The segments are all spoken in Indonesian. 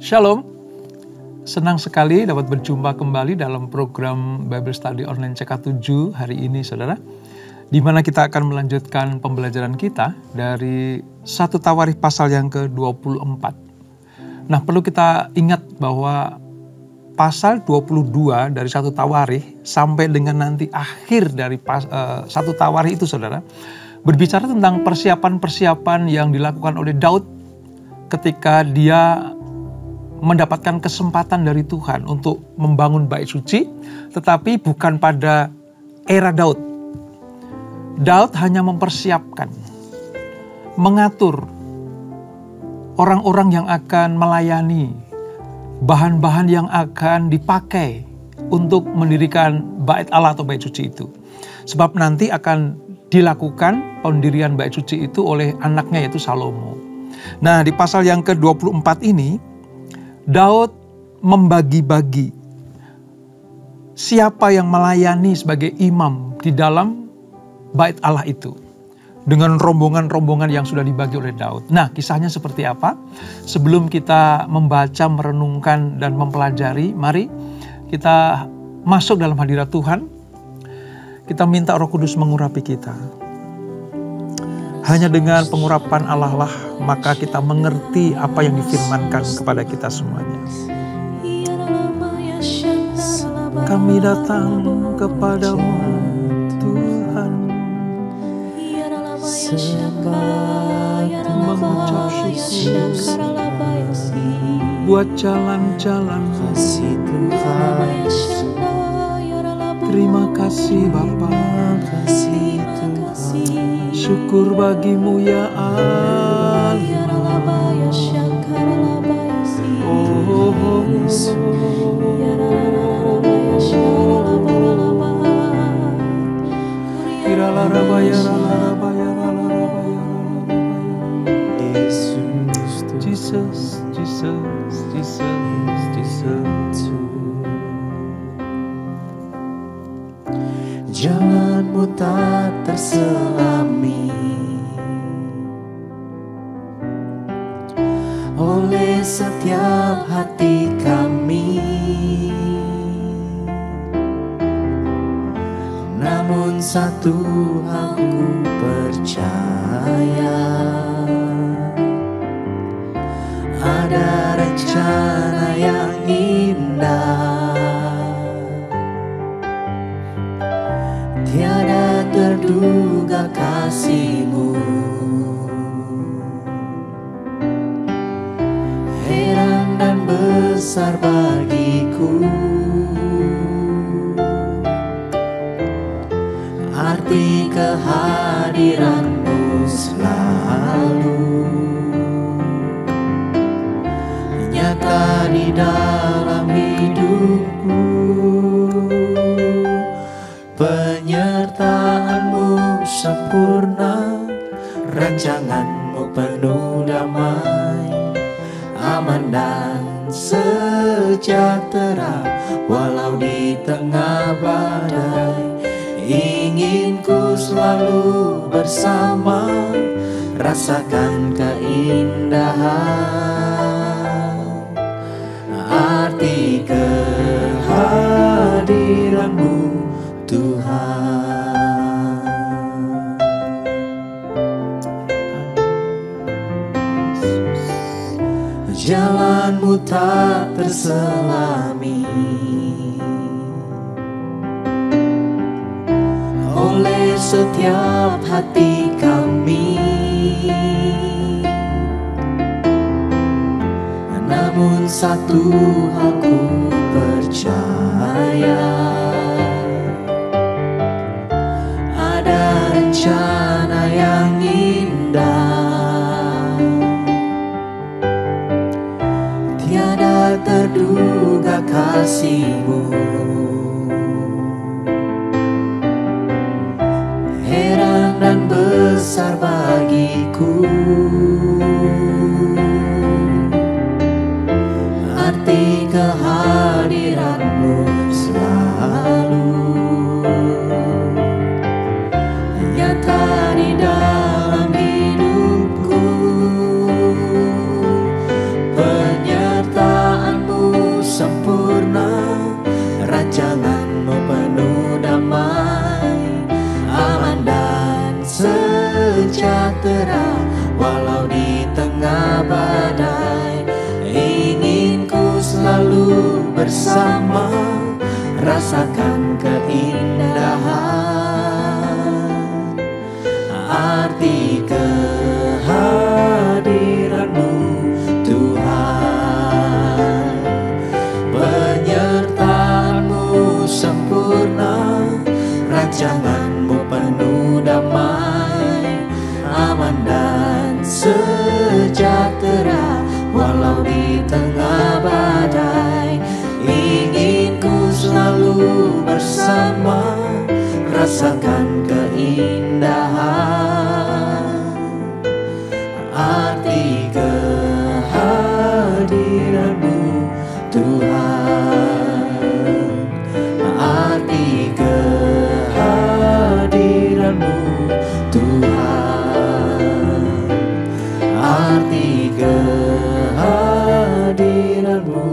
Shalom, senang sekali dapat berjumpa kembali dalam program Bible Study Online CK7 hari ini, saudara. Di mana kita akan melanjutkan pembelajaran kita dari 1 Tawarikh pasal yang ke-24. Nah, perlu kita ingat bahwa pasal 22 dari 1 Tawarikh sampai dengan nanti akhir dari 1 Tawarikh itu, saudara, berbicara tentang persiapan-persiapan yang dilakukan oleh Daud ketika dia mendapatkan kesempatan dari Tuhan untuk membangun bait suci, tetapi bukan pada era Daud. Daud hanya mempersiapkan, mengatur orang-orang yang akan melayani, bahan-bahan yang akan dipakai untuk mendirikan bait Allah atau bait suci itu. Sebab nanti akan dilakukan pendirian bait suci itu oleh anaknya yaitu Salomo. Nah, di pasal yang ke-24 ini, Daud membagi-bagi siapa yang melayani sebagai imam di dalam bait Allah itu dengan rombongan-rombongan yang sudah dibagi oleh Daud. Nah, kisahnya seperti apa? Sebelum kita membaca, merenungkan, dan mempelajari, mari kita masuk dalam hadirat Tuhan. Kita minta Roh Kudus mengurapi kita. Hanya dengan pengurapan Allah lah maka kita mengerti apa yang difirmankan kepada kita semuanya. Kami datang kepadamu, Tuhan, mengucap syukur buat jalan-jalan kasih Tuhan. Terima kasih Bapa, syukur bagimu ya Allah. Jesus, Jesus, Jesus, Jesus. Jalanmu tak terselami oleh setiap hati kami, namun satu aku percaya, ada rencana yang indah, tiada terduga kasih-Mu, heran dan besar bagiku, arti kehadiran-Mu selalu nyata di dalam hidupku. Penyertaan-Mu sempurna, rancangan-Mu penuh damai, aman dan sejahtera walau di tengah badai. Ingin ku selalu bersama, rasakan keindahan arti kehadiran-Mu Tuhan. Jalan-Mu tak terselami oleh setiap hati kami, namun satu aku percaya, ada rencana yang indah, tiada terduga kasih-Mu, heran dan besar bagiku, arti kehadiran-Mu selalu nyata di dalam hidupku. Penyertaan bersama, rasakan keindahan arti kehadiran-Mu Tuhan. Penyertaan-Mu sempurna, rancangan-Mu penuh damai, aman dan sejahtera walau di tengah badai. Ingin ku selalu bersama, rasakan keindahan arti kehadiran-Mu Tuhan. Arti kehadiran-Mu Tuhan. Arti kehadiran-Mu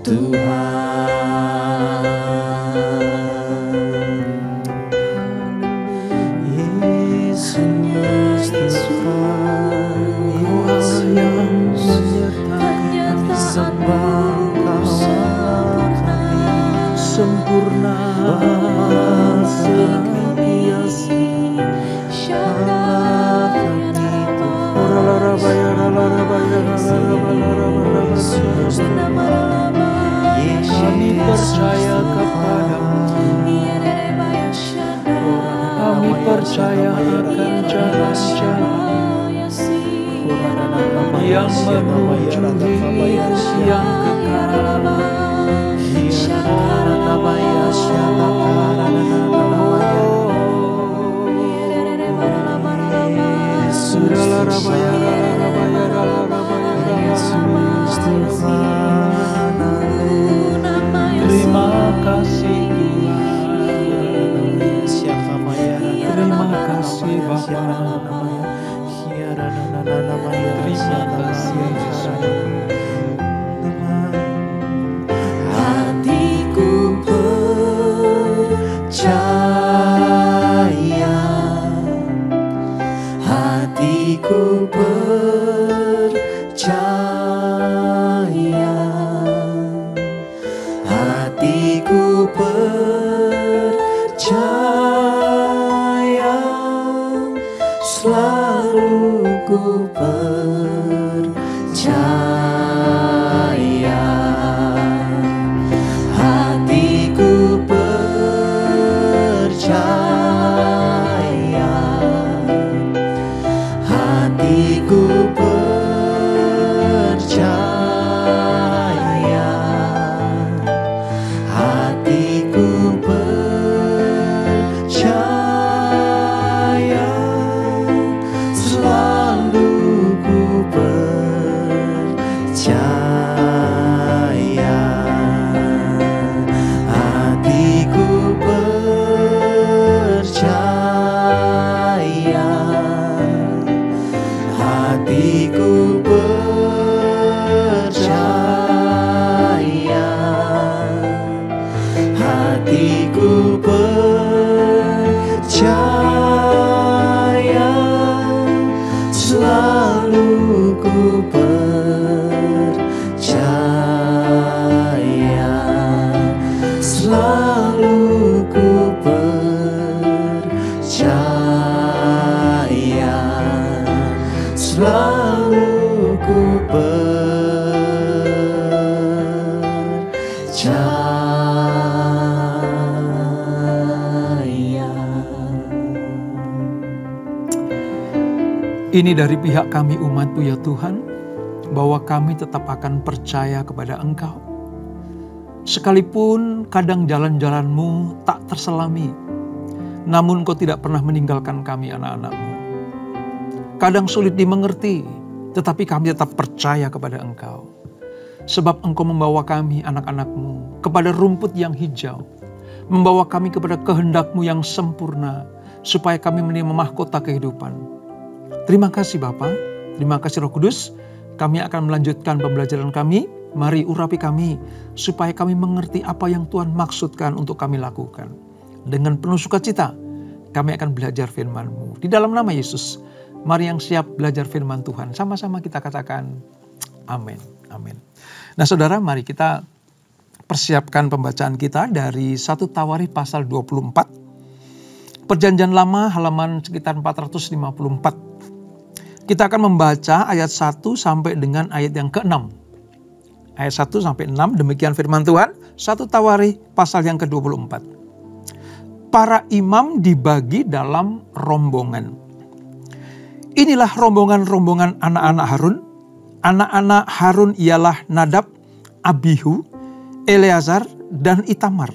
Tuhan. Yesus Tuhan, yang menyertakan sembah sempurna, kami percaya kepadamu, kami percaya akan jalan-jalan yang menuju hidup yang kekal. Terima kasih Tuhan, terima kasih Bapa, terima kasih Yesus. Hatiku percaya, hatiku percaya, hatiku percaya, selalu ku percaya. Hatiku percaya, hatiku percaya, hatiku percaya, selalu ku percaya. Hatiku percaya, hatiku percaya, hatiku percaya, selalu ku percaya, selalu ku percaya, selalu ku percaya. Ini dari pihak kami umat-Mu ya Tuhan, bahwa kami tetap akan percaya kepada Engkau. Sekalipun kadang jalan-jalan-Mu tak terselami, namun Engkau tidak pernah meninggalkan kami anak-anak-Mu. Kadang sulit dimengerti, tetapi kami tetap percaya kepada Engkau. Sebab Engkau membawa kami anak-anak-Mu kepada rumput yang hijau, membawa kami kepada kehendak-Mu yang sempurna, supaya kami menerima mahkota kehidupan. Terima kasih Bapa, terima kasih Roh Kudus. Kami akan melanjutkan pembelajaran kami. Mari urapi kami, supaya kami mengerti apa yang Tuhan maksudkan untuk kami lakukan. Dengan penuh sukacita, kami akan belajar firman-Mu. Di dalam nama Yesus, mari yang siap belajar firman Tuhan. Sama-sama kita katakan, amin, amin. Nah saudara, mari kita persiapkan pembacaan kita dari 1 Tawarikh pasal 24. Perjanjian Lama halaman sekitar 454. Kita akan membaca ayat 1 sampai dengan ayat yang ke-6. Ayat 1 sampai 6, demikian firman Tuhan. 1 Tawarikh pasal yang ke-24. Para imam dibagi dalam rombongan. Inilah rombongan-rombongan anak-anak Harun. Anak-anak Harun ialah Nadab, Abihu, Eleazar, dan Itamar.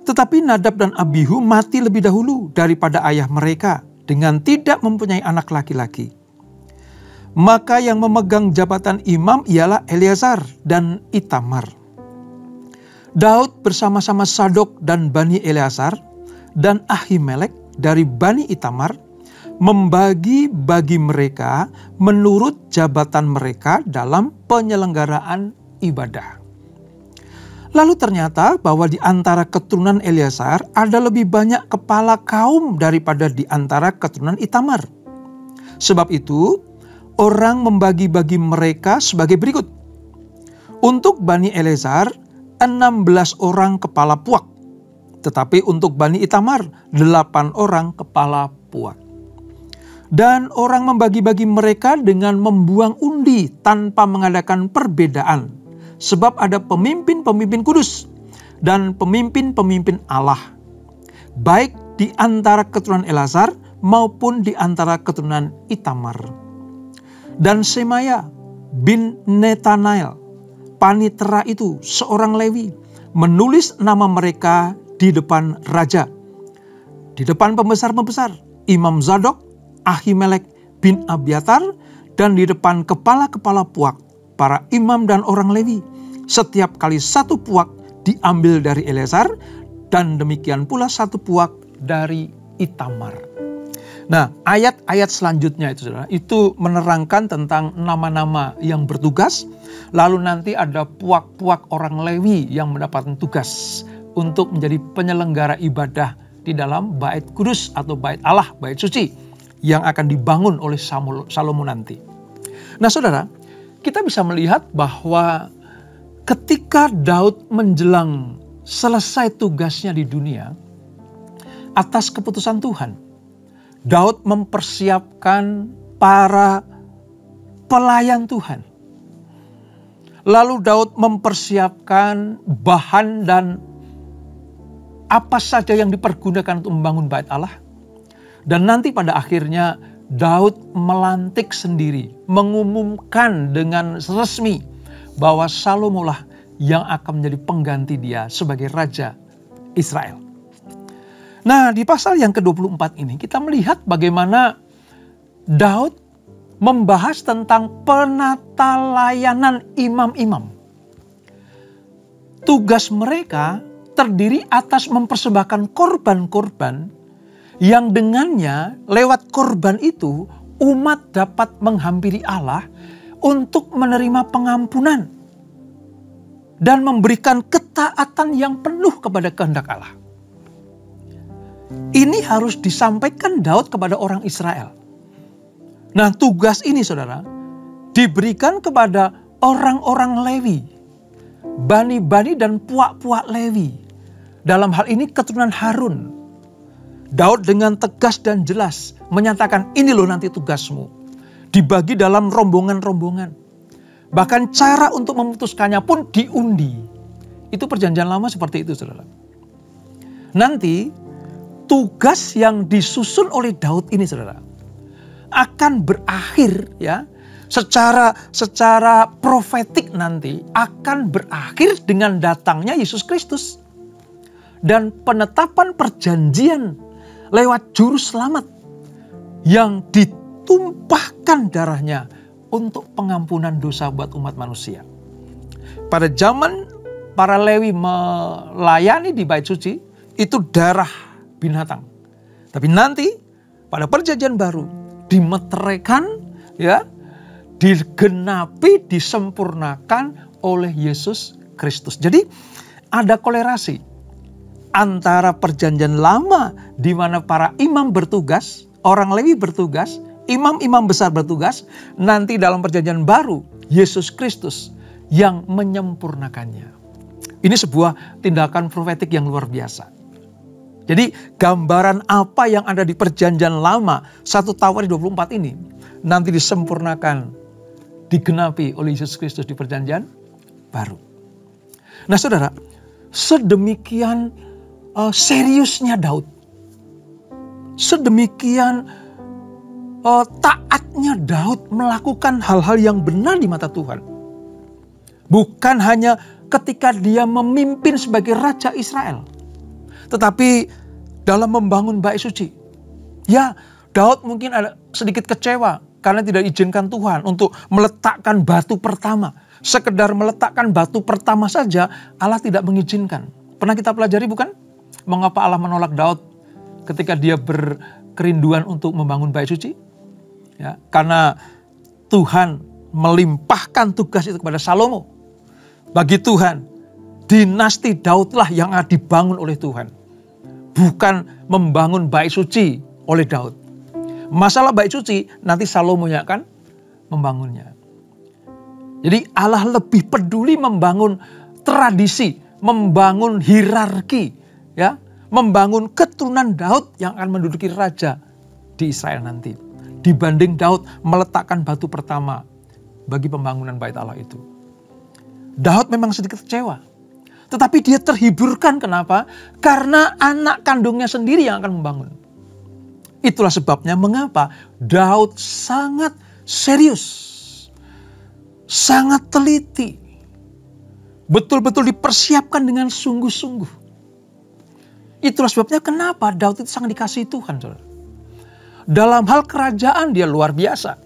Tetapi Nadab dan Abihu mati lebih dahulu daripada ayah mereka dengan tidak mempunyai anak laki-laki. Maka yang memegang jabatan imam ialah Eleazar dan Itamar. Daud bersama-sama Sadok dan Bani Eleazar dan Ahimelek dari Bani Itamar membagi-bagi mereka menurut jabatan mereka dalam penyelenggaraan ibadah. Lalu ternyata bahwa di antara keturunan Eleazar ada lebih banyak kepala kaum daripada di antara keturunan Itamar. Sebab itu orang membagi-bagi mereka sebagai berikut. Untuk Bani Eleazar 16 orang kepala puak, tetapi untuk Bani Itamar 8 orang kepala puak. Dan orang membagi-bagi mereka dengan membuang undi tanpa mengadakan perbedaan. Sebab ada pemimpin-pemimpin kudus dan pemimpin-pemimpin Allah. Baik di antara keturunan Eleazar maupun di antara keturunan Itamar. Dan Semaya bin Netanael, panitera itu seorang Lewi, menulis nama mereka di depan raja. Di depan pembesar-pembesar, Imam Zadok, Ahimelek bin Abiatar, dan di depan kepala-kepala puak, para imam dan orang Lewi. Setiap kali satu puak diambil dari Eleazar, dan demikian pula satu puak dari Itamar. Nah, ayat-ayat selanjutnya itu, saudara, itu menerangkan tentang nama-nama yang bertugas. Lalu nanti ada puak-puak orang Lewi yang mendapatkan tugas untuk menjadi penyelenggara ibadah di dalam bait kudus atau bait Allah, bait suci yang akan dibangun oleh Salomo nanti. Nah, saudara, kita bisa melihat bahwa ketika Daud menjelang selesai tugasnya di dunia atas keputusan Tuhan, Daud mempersiapkan para pelayan Tuhan. Lalu Daud mempersiapkan bahan dan apa saja yang dipergunakan untuk membangun bait Allah. Dan nanti pada akhirnya Daud melantik sendiri, mengumumkan dengan resmi bahwa Salomo lah yang akan menjadi pengganti dia sebagai raja Israel. Nah, di pasal yang ke-24 ini kita melihat bagaimana Daud membahas tentang penata layanan imam-imam. Tugas mereka terdiri atas mempersembahkan korban-korban yang dengannya lewat korban itu umat dapat menghampiri Allah untuk menerima pengampunan dan memberikan ketaatan yang penuh kepada kehendak Allah. Ini harus disampaikan Daud kepada orang Israel. Nah, tugas ini, saudara, diberikan kepada orang-orang Lewi, bani-bani dan puak-puak Lewi. Dalam hal ini keturunan Harun. Daud dengan tegas dan jelas menyatakan, ini loh nanti tugasmu. Dibagi dalam rombongan-rombongan. Bahkan cara untuk memutuskannya pun diundi. Itu perjanjian lama seperti itu, saudara. Nanti tugas yang disusun oleh Daud ini, saudara, akan berakhir ya secara profetik nanti akan berakhir dengan datangnya Yesus Kristus dan penetapan perjanjian lewat juru selamat yang ditumpahkan darahnya untuk pengampunan dosa buat umat manusia. Pada zaman para Lewi melayani di bait suci, itu darah binatang. Tapi nanti pada perjanjian baru dimeteraikan, ya, digenapi, disempurnakan oleh Yesus Kristus. Jadi ada kolerasi antara perjanjian lama di mana para imam bertugas, orang Lewi bertugas, imam-imam besar bertugas, nanti dalam perjanjian baru Yesus Kristus yang menyempurnakannya. Ini sebuah tindakan profetik yang luar biasa. Jadi gambaran apa yang ada di perjanjian lama 1 Tawarik 24 ini nanti disempurnakan, digenapi oleh Yesus Kristus di perjanjian baru. Nah saudara, sedemikian seriusnya Daud, sedemikian taatnya Daud melakukan hal-hal yang benar di mata Tuhan. Bukan hanya ketika dia memimpin sebagai Raja Israel, tetapi dalam membangun bait suci. Ya, Daud mungkin ada sedikit kecewa karena tidak diizinkan Tuhan untuk meletakkan batu pertama. Sekedar meletakkan batu pertama saja Allah tidak mengizinkan. Pernah kita pelajari bukan? Mengapa Allah menolak Daud ketika dia berkerinduan untuk membangun bait suci? Ya, karena Tuhan melimpahkan tugas itu kepada Salomo. Bagi Tuhan, dinasti Daudlah yang dibangun oleh Tuhan. Bukan membangun bait suci oleh Daud. Masalah bait suci nanti Salomo yang akan membangunnya. Jadi Allah lebih peduli membangun tradisi, membangun hierarki, ya, membangun keturunan Daud yang akan menduduki raja di Israel nanti, dibanding Daud meletakkan batu pertama bagi pembangunan bait Allah itu. Daud memang sedikit kecewa, tetapi dia terhiburkan. Kenapa? Karena anak kandungnya sendiri yang akan membangun. Itulah sebabnya mengapa Daud sangat serius, sangat teliti, betul-betul dipersiapkan dengan sungguh-sungguh. Itulah sebabnya kenapa Daud itu sangat dikasihi Tuhan. Saudara. Dalam hal kerajaan dia luar biasa,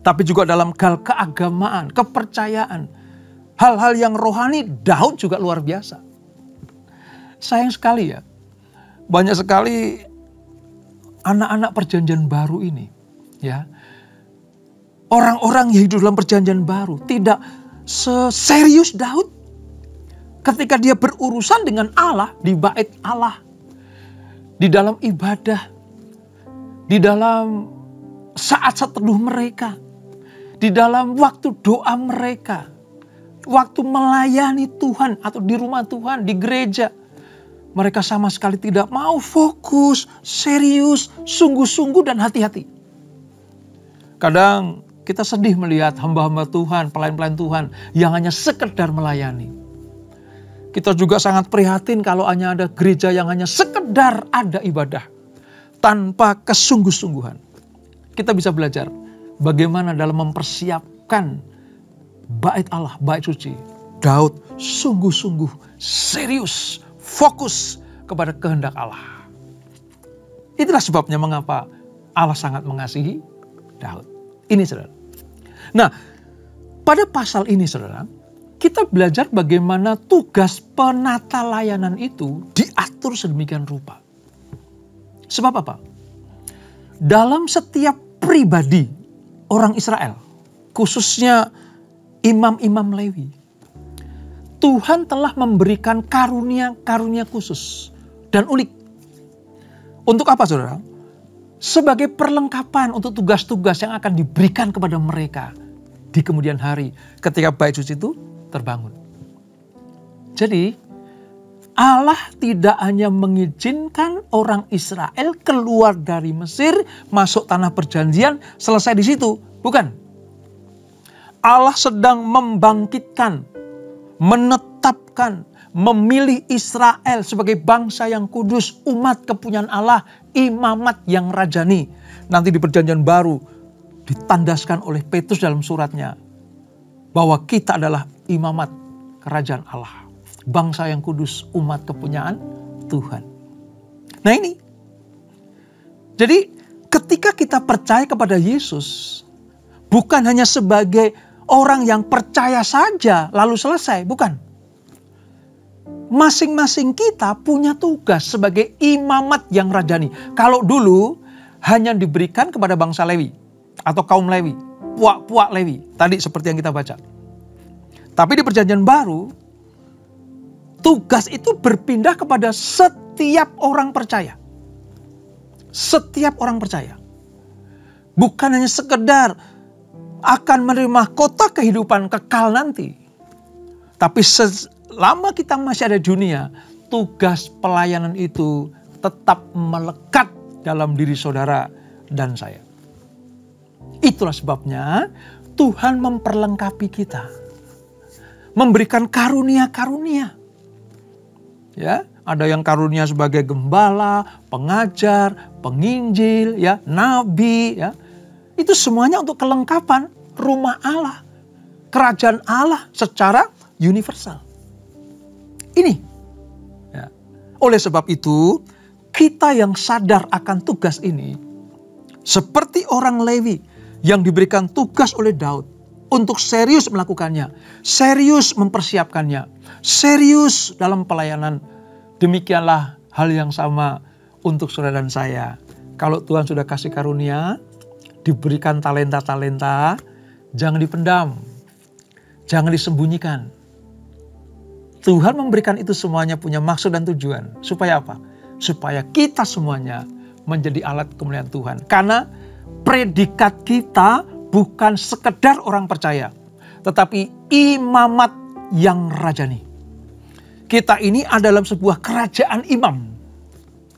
tapi juga dalam hal keagamaan, kepercayaan, hal-hal yang rohani, Daud juga luar biasa. Sayang sekali ya, banyak sekali anak-anak perjanjian baru ini, ya, orang-orang yang hidup dalam perjanjian baru tidak seserius Daud ketika dia berurusan dengan Allah di bait Allah, di dalam ibadah, di dalam saat-saat teduh mereka, di dalam waktu doa mereka, waktu melayani Tuhan atau di rumah Tuhan, di gereja. Mereka sama sekali tidak mau fokus, serius, sungguh-sungguh dan hati-hati. Kadang kita sedih melihat hamba-hamba Tuhan, pelayan-pelayan Tuhan yang hanya sekedar melayani. Kita juga sangat prihatin kalau hanya ada gereja yang hanya sekedar ada ibadah tanpa kesungguh-sungguhan. Kita bisa belajar bagaimana dalam mempersiapkan bait Allah, bait suci. Daud sungguh-sungguh serius, fokus kepada kehendak Allah. Itulah sebabnya mengapa Allah sangat mengasihi Daud. Ini saudara. Nah, pada pasal ini saudara, kita belajar bagaimana tugas penata layanan itu diatur sedemikian rupa. Sebab apa? Dalam setiap pribadi orang Israel, khususnya imam-imam Lewi, Tuhan telah memberikan karunia-karunia khusus dan unik. Untuk apa saudara? Sebagai perlengkapan untuk tugas-tugas yang akan diberikan kepada mereka di kemudian hari ketika bait suci itu terbangun. Jadi Allah tidak hanya mengizinkan orang Israel keluar dari Mesir, masuk tanah perjanjian, selesai di situ. Bukan. Allah sedang membangkitkan, menetapkan, memilih Israel sebagai bangsa yang kudus, umat kepunyaan Allah, imamat yang rajani. Nanti di perjanjian baru ditandaskan oleh Petrus dalam suratnya bahwa kita adalah imamat kerajaan Allah, bangsa yang kudus, umat kepunyaan Tuhan. Nah ini, jadi ketika kita percaya kepada Yesus, bukan hanya sebagai orang yang percaya saja lalu selesai, bukan. Masing-masing kita punya tugas sebagai imamat yang rajani. Kalau dulu hanya diberikan kepada bangsa Lewi atau kaum Lewi, puak-puak Lewi, tadi seperti yang kita baca. Tapi di perjanjian baru, tugas itu berpindah kepada setiap orang percaya. Setiap orang percaya. Bukan hanya sekedar akan menerima kota kehidupan kekal nanti. Tapi selama kita masih ada di dunia, tugas pelayanan itu tetap melekat dalam diri saudara dan saya. Itulah sebabnya Tuhan memperlengkapi kita, memberikan karunia-karunia. Ya, ada yang karunia sebagai gembala, pengajar, penginjil, ya, nabi, ya. Itu semuanya untuk kelengkapan rumah Allah, kerajaan Allah secara universal. Ini. Ya. Oleh sebab itu, kita yang sadar akan tugas ini, seperti orang Lewi yang diberikan tugas oleh Daud untuk serius melakukannya, serius mempersiapkannya, serius dalam pelayanan. Demikianlah hal yang sama untuk saudara dan saya. Kalau Tuhan sudah kasih karunia, diberikan talenta-talenta, jangan dipendam, jangan disembunyikan. Tuhan memberikan itu semuanya punya maksud dan tujuan. Supaya apa? Supaya kita semuanya menjadi alat kemuliaan Tuhan. Karena predikat kita bukan sekedar orang percaya, tetapi imamat yang rajani. Kita ini ada dalam sebuah kerajaan imam.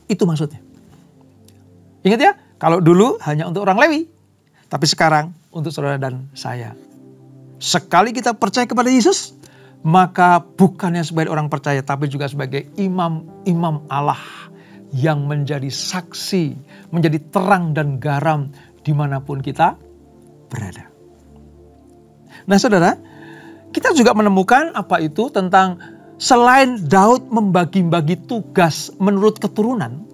Itu maksudnya. Ingat ya, kalau dulu hanya untuk orang Lewi, tapi sekarang untuk saudara dan saya. Sekali kita percaya kepada Yesus, maka bukannya sebagai orang percaya, tapi juga sebagai imam-imam Allah yang menjadi saksi, menjadi terang dan garam dimanapun kita berada. Nah saudara, kita juga menemukan apa itu tentang selain Daud membagi-bagi tugas menurut keturunan,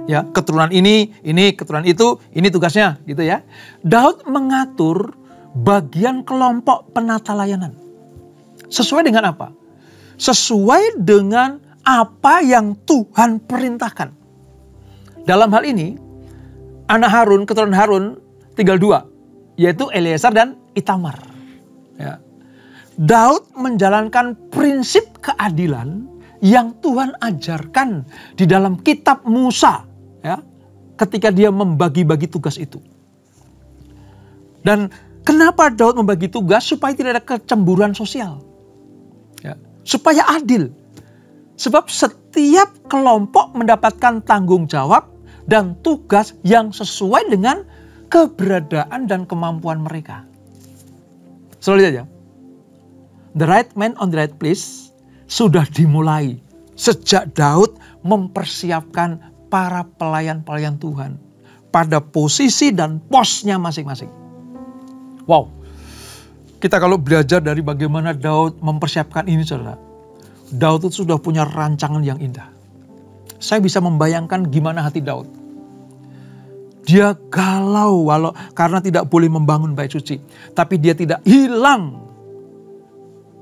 ya keturunan ini, keturunan itu, ini tugasnya gitu ya. Daud mengatur bagian kelompok penata layanan. Sesuai dengan apa? Sesuai dengan apa yang Tuhan perintahkan. Dalam hal ini, anak Harun, keturunan Harun tinggal 2, yaitu Eleazar dan Itamar. Ya. Daud menjalankan prinsip keadilan yang Tuhan ajarkan di dalam kitab Musa, ya, ketika dia membagi-bagi tugas itu. Dan kenapa Daud membagi tugas? Supaya tidak ada kecemburuan sosial. Ya, supaya adil. Sebab setiap kelompok mendapatkan tanggung jawab dan tugas yang sesuai dengan keberadaan dan kemampuan mereka. Selalu aja. The right man on the right place sudah dimulai sejak Daud mempersiapkan para pelayan-pelayan Tuhan pada posisi dan posnya masing-masing. Wow. Kita kalau belajar dari bagaimana Daud mempersiapkan ini, saudara. Daud itu sudah punya rancangan yang indah. Saya bisa membayangkan gimana hati Daud. Dia galau karena tidak boleh membangun bait suci. Tapi dia tidak hilang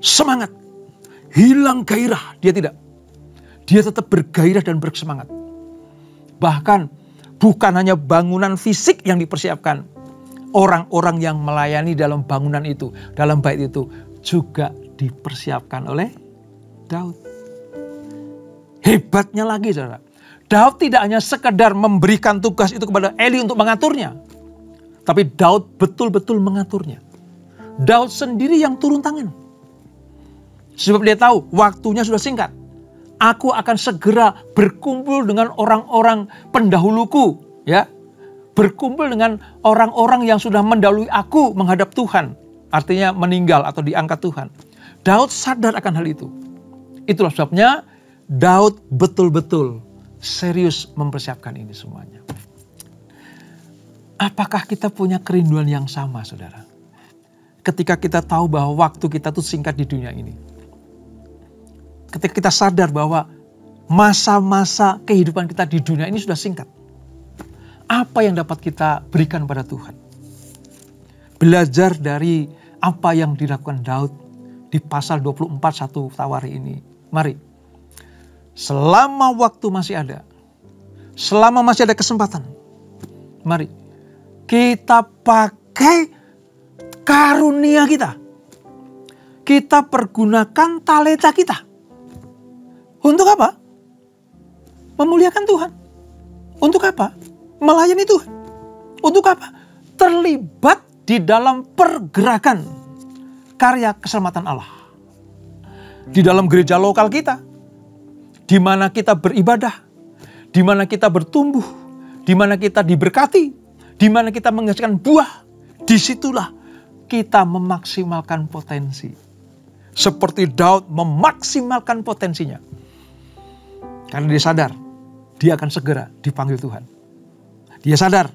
semangat, hilang gairah. Dia tidak. Dia tetap bergairah dan bersemangat. Bahkan bukan hanya bangunan fisik yang dipersiapkan. Orang-orang yang melayani dalam bangunan itu, dalam bait itu juga dipersiapkan oleh Daud. Hebatnya lagi saudara, Daud tidak hanya sekedar memberikan tugas itu kepada Eli untuk mengaturnya, tapi Daud betul-betul mengaturnya. Daud sendiri yang turun tangan. Sebab dia tahu waktunya sudah singkat. Aku akan segera berkumpul dengan orang-orang pendahuluku, ya. Berkumpul dengan orang-orang yang sudah mendahului aku menghadap Tuhan. Artinya meninggal atau diangkat Tuhan. Daud sadar akan hal itu. Itulah sebabnya Daud betul-betul serius mempersiapkan ini semuanya. Apakah kita punya kerinduan yang sama, saudara? Ketika kita tahu bahwa waktu kita tuh singkat di dunia ini. Ketika kita sadar bahwa masa-masa kehidupan kita di dunia ini sudah singkat. Apa yang dapat kita berikan pada Tuhan? Belajar dari apa yang dilakukan Daud di pasal 24 1 Tawari ini. Mari, selama waktu masih ada, selama masih ada kesempatan, mari kita pakai karunia kita. Kita pergunakan talenta kita. Untuk apa? Memuliakan Tuhan. Untuk apa? Melayani Tuhan. Untuk apa? Terlibat di dalam pergerakan karya keselamatan Allah. di dalam gereja lokal kita, di mana kita beribadah, di mana kita bertumbuh, di mana kita diberkati, di mana kita menghasilkan buah, disitulah kita memaksimalkan potensi. Seperti Daud memaksimalkan potensinya. Karena dia sadar, dia akan segera dipanggil Tuhan. Dia sadar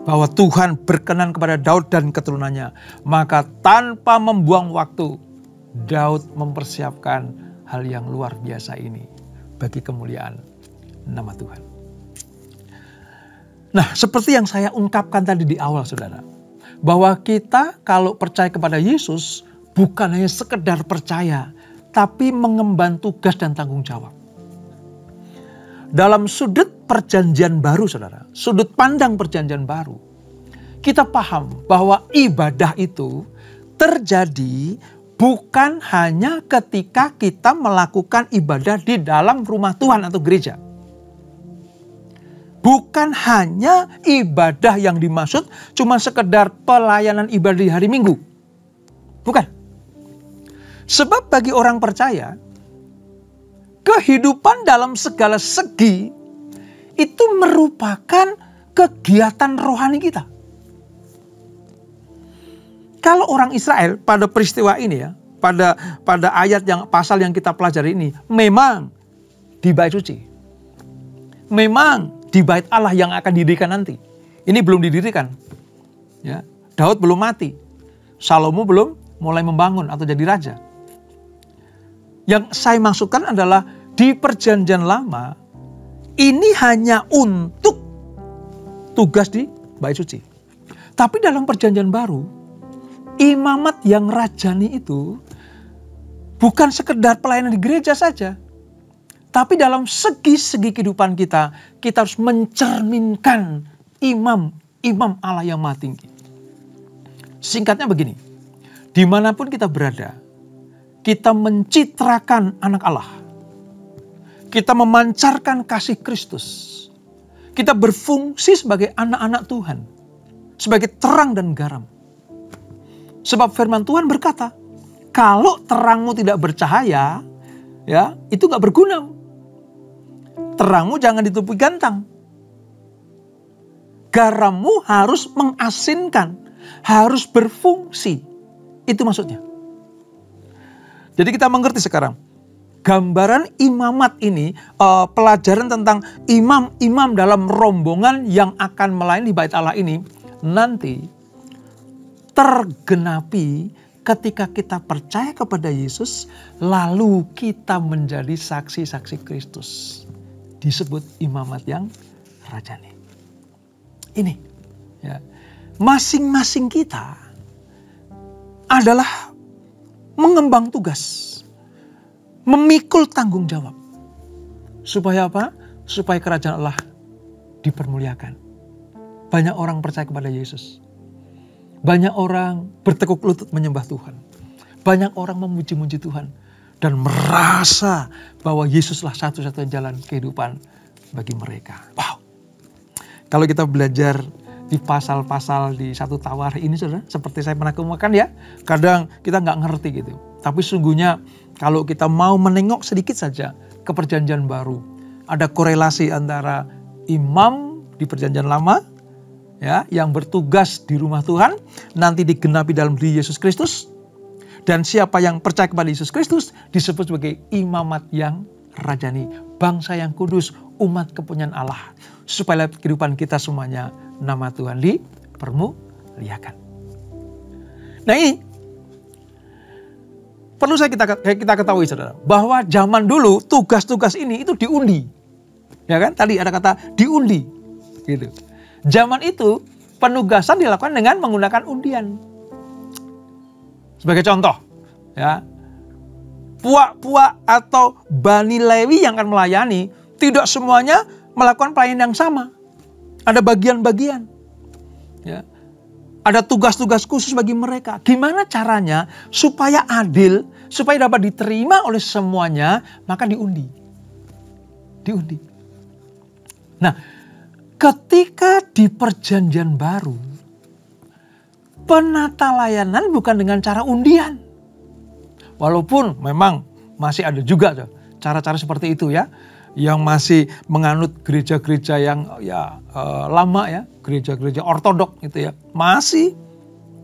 bahwa Tuhan berkenan kepada Daud dan keturunannya. Maka tanpa membuang waktu, Daud mempersiapkan hal yang luar biasa ini bagi kemuliaan nama Tuhan. Nah, seperti yang saya ungkapkan tadi di awal, saudara, bahwa kita kalau percaya kepada Yesus bukan hanya sekedar percaya, tapi mengemban tugas dan tanggung jawab. Dalam sudut perjanjian baru, saudara, sudut pandang perjanjian baru, kita paham bahwa ibadah itu terjadi bukan hanya ketika kita melakukan ibadah di dalam rumah Tuhan atau gereja. Bukan hanya ibadah yang dimaksud cuma sekedar pelayanan ibadah di hari Minggu. Bukan. Sebab bagi orang percaya, kehidupan dalam segala segi itu merupakan kegiatan rohani kita. Kalau orang Israel pada peristiwa ini ya, pada ayat pasal yang kita pelajari ini, memang di bait suci. Memang di bait Allah yang akan didirikan nanti. Ini belum didirikan. Ya, Daud belum mati. Salomo belum mulai membangun atau jadi raja. Yang saya maksudkan adalah di perjanjian lama, ini hanya untuk tugas di bait suci. Tapi dalam perjanjian baru, imamat yang rajani itu bukan sekedar pelayanan di gereja saja. Tapi dalam segi-segi kehidupan kita, kita harus mencerminkan imam Allah yang maha tinggi. Singkatnya begini, dimanapun kita berada, kita mencitrakan anak Allah. Kita memancarkan kasih Kristus. Kita berfungsi sebagai anak-anak Tuhan. Sebagai terang dan garam. Sebab firman Tuhan berkata, kalau terangmu tidak bercahaya, ya itu gak berguna. Terangmu jangan ditutupi gantang. Garammu harus mengasinkan, harus berfungsi. Itu maksudnya. Jadi kita mengerti sekarang. Gambaran imamat ini, pelajaran tentang imam-imam dalam rombongan yang akan melayani di bait Allah ini, nanti tergenapi ketika kita percaya kepada Yesus, lalu kita menjadi saksi-saksi Kristus. Disebut imamat yang rajani. Ini, ya, masing-masing kita adalah mengemban tugas, memikul tanggung jawab. Supaya apa? Supaya kerajaan Allah dipermuliakan. Banyak orang percaya kepada Yesus. Banyak orang bertekuk lutut menyembah Tuhan. Banyak orang memuji-muji Tuhan. Dan merasa bahwa Yesuslah satu-satunya jalan kehidupan bagi mereka. Wow. Kalau kita belajar di pasal-pasal di 1 Tawarikh ini, saudara, seperti saya pernah kemukakan ya, kadang kita nggak ngerti gitu. Tapi sungguhnya kalau kita mau menengok sedikit saja ke perjanjian baru, ada korelasi antara imam di perjanjian lama, ya, yang bertugas di rumah Tuhan, nanti digenapi dalam diri Yesus Kristus, dan siapa yang percaya kepada Yesus Kristus disebut sebagai imamat yang rajani, bangsa yang kudus, umat kepunyaan Allah, supaya kehidupan kita semuanya nama Tuhan dipermuliakan. Nah ini perlu kita ketahui, saudara, bahwa zaman dulu tugas-tugas ini itu diundi, ya kan? Tadi ada kata diundi, gitu. Zaman itu penugasan dilakukan dengan menggunakan undian. Sebagai contoh, ya, puak-puak atau Bani Lewi yang akan melayani tidak semuanya melakukan pelayanan yang sama. Ada bagian-bagian, ya. Ada tugas-tugas khusus bagi mereka. Gimana caranya supaya adil, supaya dapat diterima oleh semuanya, maka diundi. Diundi. Nah, ketika di perjanjian baru, penata layanan bukan dengan cara undian. Walaupun memang masih ada juga cara-cara seperti itu ya, yang masih menganut gereja-gereja yang lama ya, gereja-gereja ortodok gitu ya, masih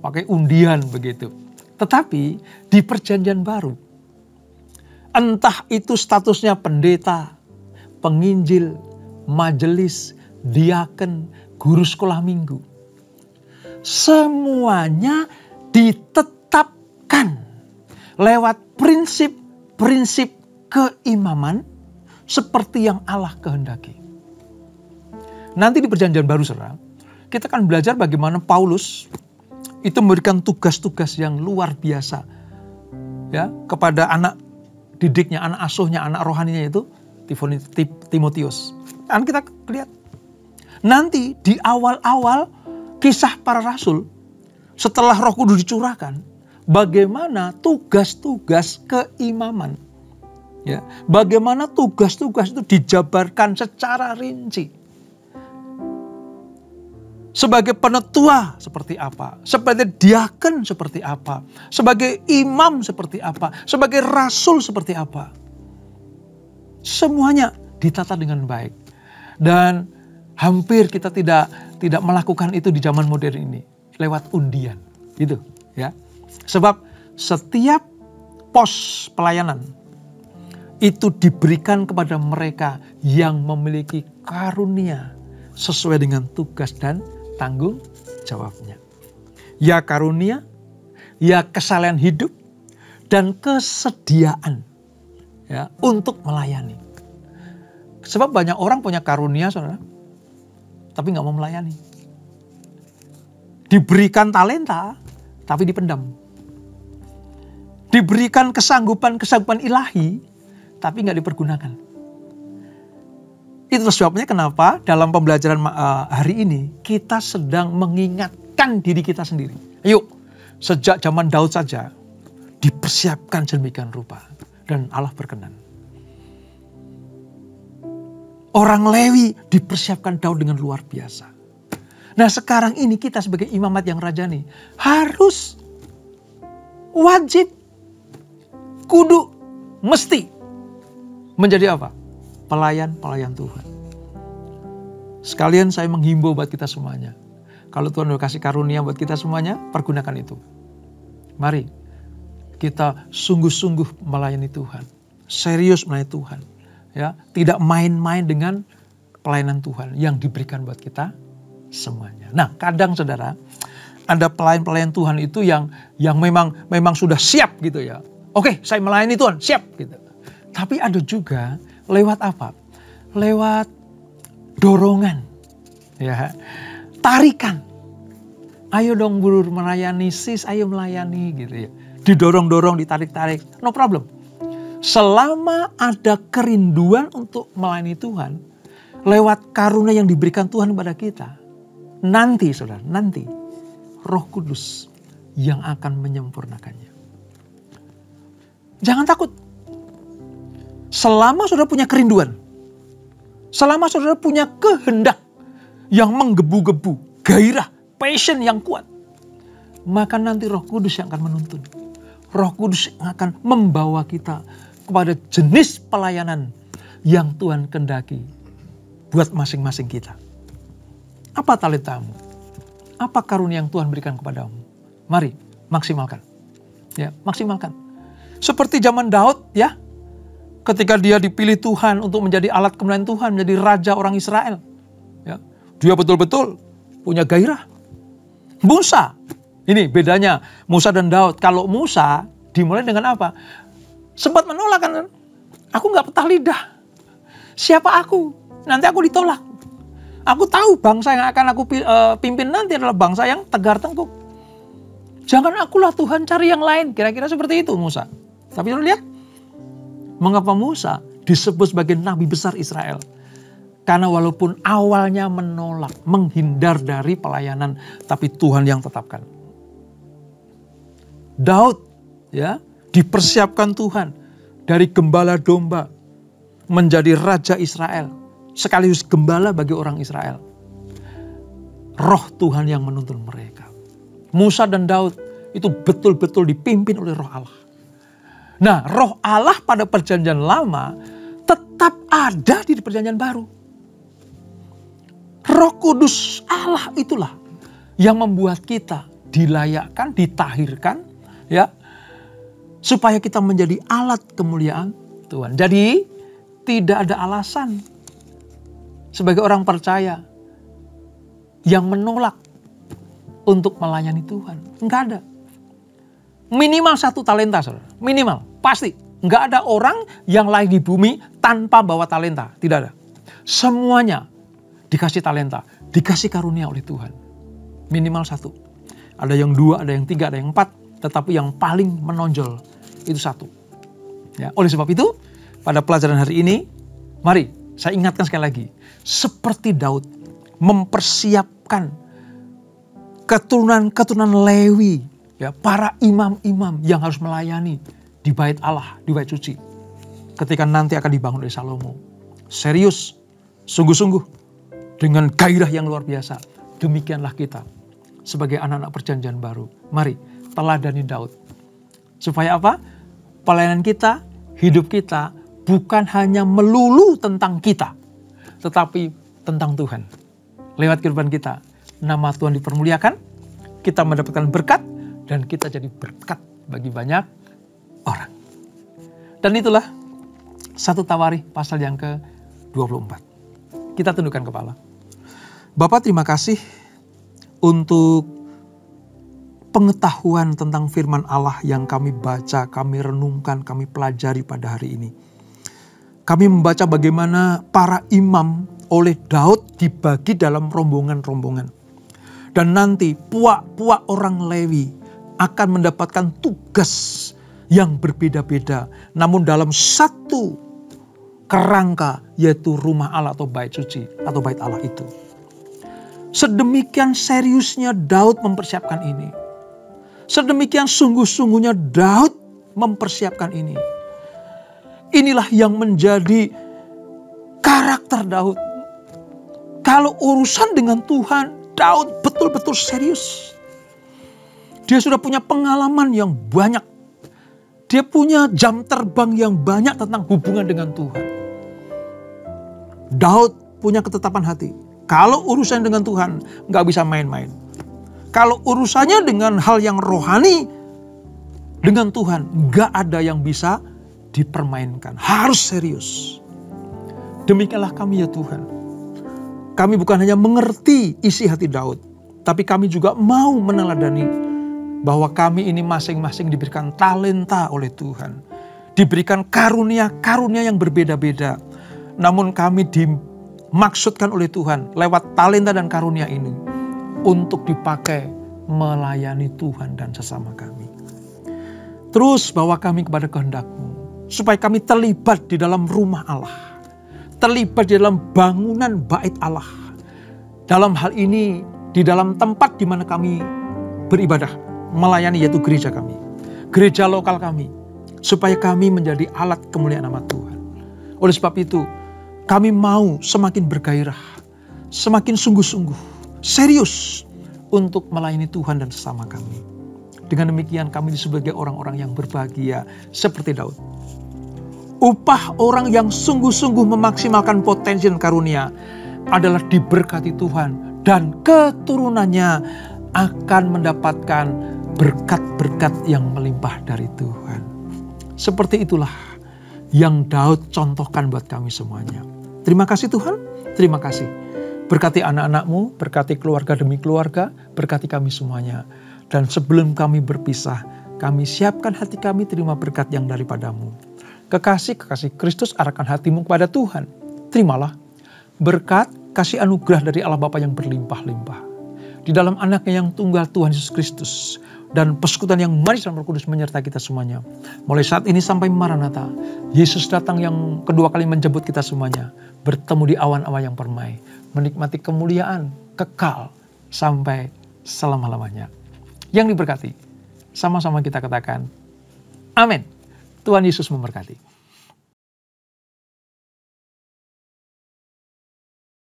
pakai undian begitu. Tetapi di Perjanjian Baru, entah itu statusnya pendeta, penginjil, majelis, diaken, guru sekolah minggu, semuanya ditetapkan lewat prinsip-prinsip keimaman seperti yang Allah kehendaki. Nanti di Perjanjian Baru, saudara, kita akan belajar bagaimana Paulus itu memberikan tugas-tugas yang luar biasa ya kepada anak didiknya, anak asuhnya, anak rohaninya itu Timotius. Dan kita lihat nanti di awal-awal kisah para rasul setelah Roh Kudus dicurahkan, bagaimana tugas-tugas keimaman ya, bagaimana tugas-tugas itu dijabarkan secara rinci. Sebagai penetua seperti apa, sebagai diaken seperti apa, sebagai imam seperti apa, sebagai rasul seperti apa. Semuanya ditata dengan baik. Dan hampir kita tidak melakukan itu di zaman modern ini lewat undian, gitu ya. Sebab setiap pos pelayanan itu diberikan kepada mereka yang memiliki karunia sesuai dengan tugas dan tanggung jawabnya. Ya karunia, ya kesalehan hidup, dan kesediaan ya untuk melayani. Sebab banyak orang punya karunia, saudara, tapi nggak mau melayani. Diberikan talenta, tapi dipendam. Diberikan kesanggupan ilahi, tapi nggak dipergunakan. Itu sebabnya kenapa dalam pembelajaran hari ini kita sedang mengingatkan diri kita sendiri. Ayo, sejak zaman Daud saja dipersiapkan sedemikian rupa dan Allah berkenan. Orang Lewi dipersiapkan Daud dengan luar biasa. Nah sekarang ini kita sebagai imamat yang rajani harus, wajib, kudu, mesti menjadi apa? Pelayan-pelayan Tuhan. Sekalian saya menghimbau buat kita semuanya. Kalau Tuhan udah kasih karunia buat kita semuanya, pergunakan itu. Mari kita sungguh-sungguh melayani Tuhan. Serius melayani Tuhan. Ya, tidak main-main dengan pelayanan Tuhan yang diberikan buat kita semuanya. Nah, kadang saudara, ada pelayan-pelayan Tuhan itu yang memang sudah siap gitu ya. Oke, saya melayani Tuhan, siap gitu. Tapi ada juga lewat apa? Lewat dorongan, ya, tarikan. Ayo dong Bro melayani, sis, ayo melayani gitu ya. Didorong-dorong, ditarik-tarik, no problem. Selama ada kerinduan untuk melayani Tuhan, lewat karunia yang diberikan Tuhan kepada kita, nanti saudara, nanti Roh Kudus yang akan menyempurnakannya. Jangan takut. Selama saudara punya kerinduan, selama saudara punya kehendak yang menggebu-gebu, gairah, passion yang kuat, maka nanti Roh Kudus yang akan menuntun. Roh Kudus yang akan membawa kita kepada jenis pelayanan yang Tuhan kehendaki buat masing-masing kita. Apa talentamu? Apa karunia yang Tuhan berikan kepadamu? Mari maksimalkan. Ya, maksimalkan. Seperti zaman Daud ya. Ketika dia dipilih Tuhan untuk menjadi alat kemuliaan Tuhan, menjadi raja orang Israel. Ya, dia betul-betul punya gairah. Musa, ini bedanya Musa dan Daud. Kalau Musa dimulai dengan apa? Sempat menolak kan? Aku gak petah lidah. Siapa aku? Nanti aku ditolak. Aku tahu bangsa yang akan aku pimpin nanti adalah bangsa yang tegar tengkuk. Jangan akulah Tuhan, cari yang lain. Kira-kira seperti itu Musa. Tapi lihat, mengapa Musa disebut sebagai nabi besar Israel? Karena walaupun awalnya menolak, menghindar dari pelayanan, tapi Tuhan yang tetapkan. Daud ya dipersiapkan Tuhan dari gembala domba menjadi raja Israel, sekaligus gembala bagi orang Israel. Roh Tuhan yang menuntun mereka. Musa dan Daud itu betul-betul dipimpin oleh Roh Allah. Nah, roh Allah pada perjanjian lama tetap ada di perjanjian baru. Roh Kudus Allah itulah yang membuat kita dilayakkan, ditahirkan, ya, supaya kita menjadi alat kemuliaan Tuhan. Jadi tidak ada alasan sebagai orang percaya yang menolak untuk melayani Tuhan. Enggak ada. Minimal 1 talenta, saudara. Minimal, pasti. Enggak ada orang yang lahir di bumi tanpa bawa talenta. Tidak ada. Semuanya dikasih talenta, dikasih karunia oleh Tuhan. Minimal 1. Ada yang 2, ada yang 3, ada yang 4. Tetapi yang paling menonjol itu 1. Ya, oleh sebab itu, pada pelajaran hari ini, mari saya ingatkan sekali lagi. Seperti Daud mempersiapkan keturunan-keturunan Lewi, ya, para imam-imam yang harus melayani di bait Allah, di bait suci. Ketika nanti akan dibangun oleh Salomo. Serius, sungguh-sungguh, dengan gairah yang luar biasa. Demikianlah kita sebagai anak-anak perjanjian baru. Mari teladani Daud. Supaya apa? Pelayanan kita, hidup kita bukan hanya melulu tentang kita, tetapi tentang Tuhan. Lewat kehidupan kita, nama Tuhan dipermuliakan, kita mendapatkan berkat, dan kita jadi berkat bagi banyak orang. Dan itulah 1 Tawarikh pasal yang ke-24. Kita tundukkan kepala. Bapak, terima kasih untuk pengetahuan tentang firman Allah yang kami baca, kami renungkan, kami pelajari pada hari ini. Kami membaca bagaimana para imam oleh Daud dibagi dalam rombongan-rombongan. Dan nanti puak-puak orang Lewi akan mendapatkan tugas yang berbeda-beda. Namun dalam satu kerangka, yaitu rumah Allah atau bait suci atau bait Allah itu. Sedemikian seriusnya Daud mempersiapkan ini. Sedemikian sungguh-sungguhnya Daud mempersiapkan ini. Inilah yang menjadi karakter Daud. Kalau urusan dengan Tuhan, Daud betul-betul serius. Dia sudah punya pengalaman yang banyak. Dia punya jam terbang yang banyak tentang hubungan dengan Tuhan. Daud punya ketetapan hati. Kalau urusan dengan Tuhan, gak bisa main-main. Kalau urusannya dengan hal yang rohani, dengan Tuhan, gak ada yang bisa dipermainkan. Harus serius. Demikianlah kami, ya Tuhan. Kami bukan hanya mengerti isi hati Daud, tapi kami juga mau meneladani bahwa kami ini masing-masing diberikan talenta oleh Tuhan. Diberikan karunia-karunia yang berbeda-beda. Namun kami dimaksudkan oleh Tuhan lewat talenta dan karunia ini untuk dipakai melayani Tuhan dan sesama kami. Terus bawa kami kepada kehendak-Mu, supaya kami terlibat di dalam rumah Allah. Terlibat di dalam bangunan bait Allah. Dalam hal ini, di dalam tempat di mana kami beribadah, melayani, yaitu gereja kami. Gereja lokal kami. Supaya kami menjadi alat kemuliaan nama Tuhan. Oleh sebab itu, kami mau semakin bergairah, semakin sungguh-sungguh, serius untuk melayani Tuhan dan sesama kami. Dengan demikian kami sebagai orang-orang yang berbahagia seperti Daud. Upah orang yang sungguh-sungguh memaksimalkan potensi dan karunia adalah diberkati Tuhan dan keturunannya akan mendapatkan berkat-berkat yang melimpah dari Tuhan. Seperti itulah yang Daud contohkan buat kami semuanya. Terima kasih Tuhan, terima kasih. Berkati anak-anak-Mu, berkati keluarga demi keluarga, berkati kami semuanya. Dan sebelum kami berpisah, kami siapkan hati kami terima berkat yang daripada-Mu. Kekasih Kristus arahkan hatimu kepada Tuhan. Terimalah berkat, kasih anugerah dari Allah Bapa yang berlimpah-limpah. Di dalam anaknya yang tunggal Tuhan Yesus Kristus. Dan persekutuan yang manis dan Roh Kudus menyertai kita semuanya. Mulai saat ini sampai Maranatha, Yesus datang yang kedua kali menjemput kita semuanya. Bertemu di awan-awan yang permai. Menikmati kemuliaan kekal sampai selama-lamanya. Yang diberkati, sama-sama kita katakan, amin. Tuhan Yesus memberkati.